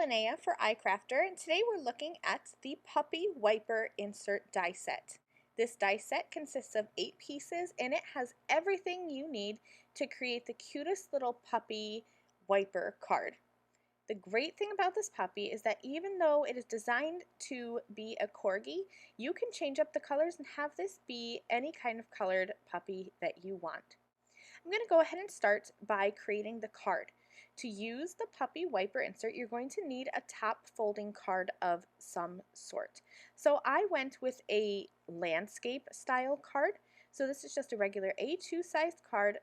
Linnea for icrafter, and today we're looking at the Puppy Wiper Insert die set. This die set consists of 8 pieces and it has everything you need to create the cutest little puppy wiper card. The great thing about this puppy is that even though it is designed to be a Corgi, you can change up the colors and have this be any kind of colored puppy that you want. I'm going to go ahead and start by creating the card. To use the puppy wiper insert, you're going to need a top folding card of some sort. So I went with a landscape style card. So this is just a regular A2 sized card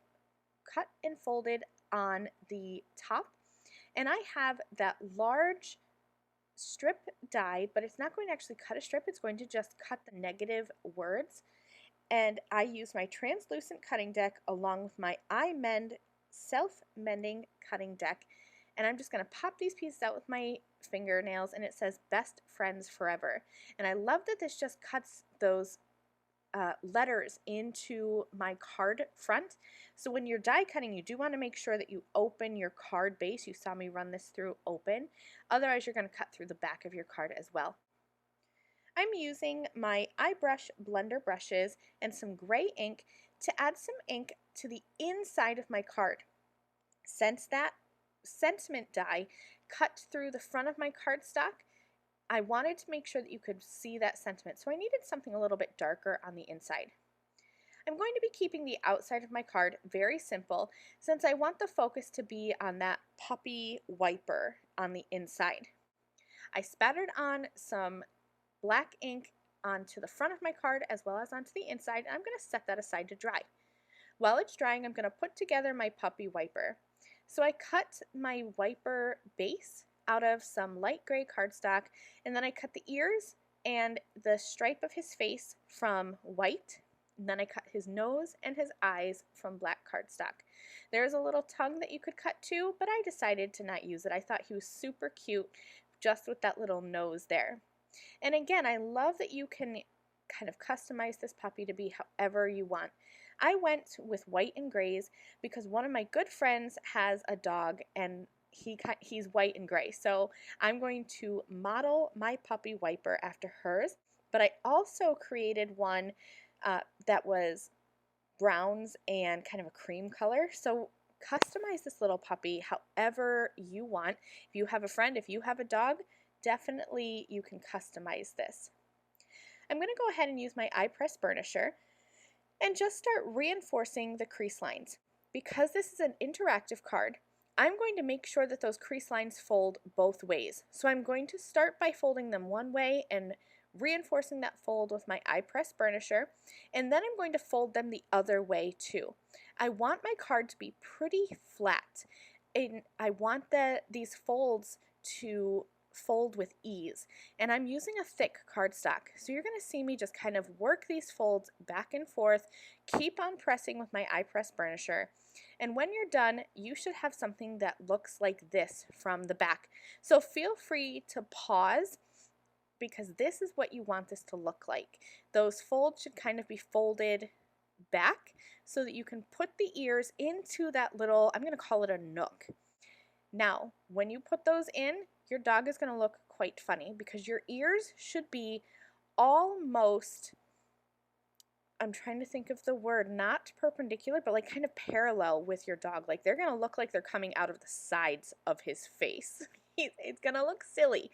cut and folded on the top. And I have that large strip die, but it's not going to actually cut a strip, it's going to just cut the negative words. And I use my translucent cutting deck along with my iMend self-mending cutting deck, and I'm just going to pop these pieces out with my fingernails, and it says best friends forever. And I love that this just cuts those letters into my card front. So when you're die cutting, you do want to make sure that you open your card base. You saw me run this through open, otherwise you're going to cut through the back of your card as well. I'm using my iBrush blender brushes and some gray ink to add some ink to the inside of my card. Since that sentiment die cut through the front of my cardstock, I wanted to make sure that you could see that sentiment, so I needed something a little bit darker on the inside. I'm going to be keeping the outside of my card very simple since I want the focus to be on that puppy wiper on the inside. I spattered on some black ink onto the front of my card as well as onto the inside, and I'm going to set that aside to dry. While it's drying, I'm going to put together my puppy wiper. So I cut my wiper base out of some light gray cardstock, and then I cut the ears and the stripe of his face from white, and then I cut his nose and his eyes from black cardstock. There's a little tongue that you could cut too, but I decided to not use it. I thought he was super cute just with that little nose there. And again, I love that you can kind of customize this puppy to be however you want. I went with white and grays because one of my good friends has a dog and he's white and gray. So I'm going to model my puppy wiper after hers, but I also created one that was browns and kind of a cream color. So customize this little puppy however you want. If you have a friend, if you have a dog, definitely you can customize this. I'm going to go ahead and use my iPress burnisher and just start reinforcing the crease lines. Because this is an interactive card, I'm going to make sure that those crease lines fold both ways. So I'm going to start by folding them one way and reinforcing that fold with my iPress burnisher, and then I'm going to fold them the other way too. I want my card to be pretty flat, and I want these folds to fold with ease, and I'm using a thick cardstock, so you're going to see me just kind of work these folds back and forth, keep on pressing with my iPress burnisher, and when you're done you should have something that looks like this from the back. So feel free to pause because this is what you want this to look like. Those folds should kind of be folded back so that you can put the ears into that little, I'm going to call it a nook. Now, when you put those in, your dog is going to look quite funny because your ears should be almost, I'm trying to think of the word, not perpendicular, but like kind of parallel with your dog. Like they're going to look like they're coming out of the sides of his face. It's going to look silly.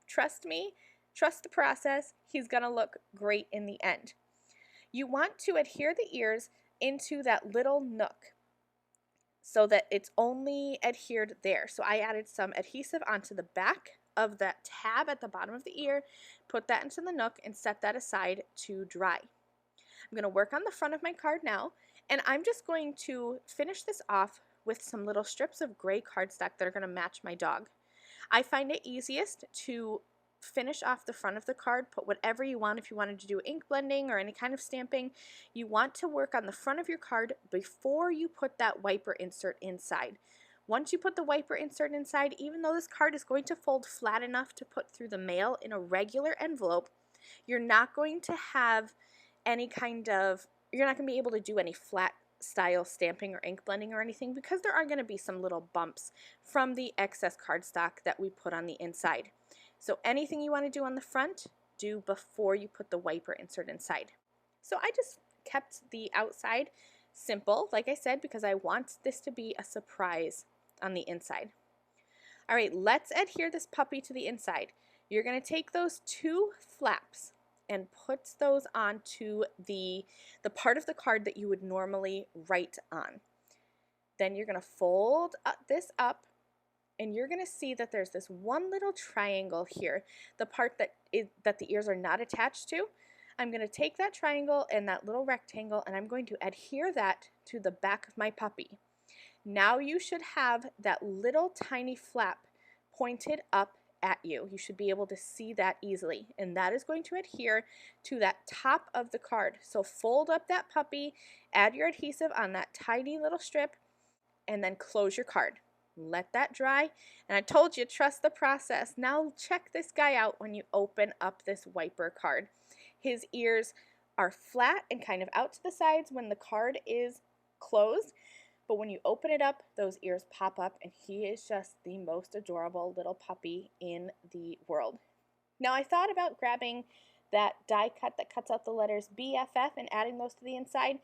Trust me, trust the process. He's going to look great in the end. You want to adhere the ears into that little nook so that it's only adhered there. So I added some adhesive onto the back of that tab at the bottom of the ear, put that into the nook, and set that aside to dry. I'm going to work on the front of my card now, and I'm just going to finish this off with some little strips of gray cardstock that are going to match my dog. I find it easiest to finish off the front of the card, put whatever you want. If you wanted to do ink blending or any kind of stamping, you want to work on the front of your card before you put that wiper insert inside. Once you put the wiper insert inside, even though this card is going to fold flat enough to put through the mail in a regular envelope, you're not going to have any kind of, you're not going to be able to do any flat style stamping or ink blending or anything, because there are going to be some little bumps from the excess cardstock that we put on the inside. So anything you want to do on the front, do before you put the wiper insert inside. So I just kept the outside simple, like I said, because I want this to be a surprise on the inside. All right, let's adhere this puppy to the inside. You're going to take those two flaps and put those onto the part of the card that you would normally write on. Then you're going to fold this up, and you're going to see that there's this one little triangle here, the part that the ears are not attached to. I'm going to take that triangle and that little rectangle, and I'm going to adhere that to the back of my puppy. Now you should have that little tiny flap pointed up at you. You should be able to see that easily, and that is going to adhere to that top of the card. So fold up that puppy, add your adhesive on that tiny little strip, and then close your card. Let that dry, and I told you, trust the process. Now check this guy out when you open up this wiper card. His ears are flat and kind of out to the sides when the card is closed, but when you open it up, those ears pop up, and he is just the most adorable little puppy in the world. Now I thought about grabbing that die cut that cuts out the letters BFF and adding those to the inside,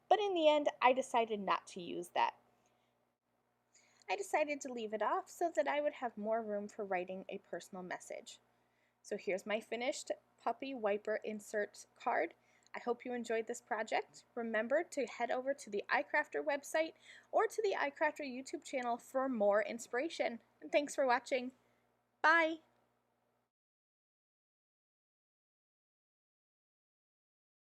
but in the end I decided not to use that. I decided to leave it off so that I would have more room for writing a personal message. So here's my finished puppy wiper insert card. I hope you enjoyed this project. Remember to head over to the icrafter website or to the icrafter YouTube channel for more inspiration. And thanks for watching. Bye!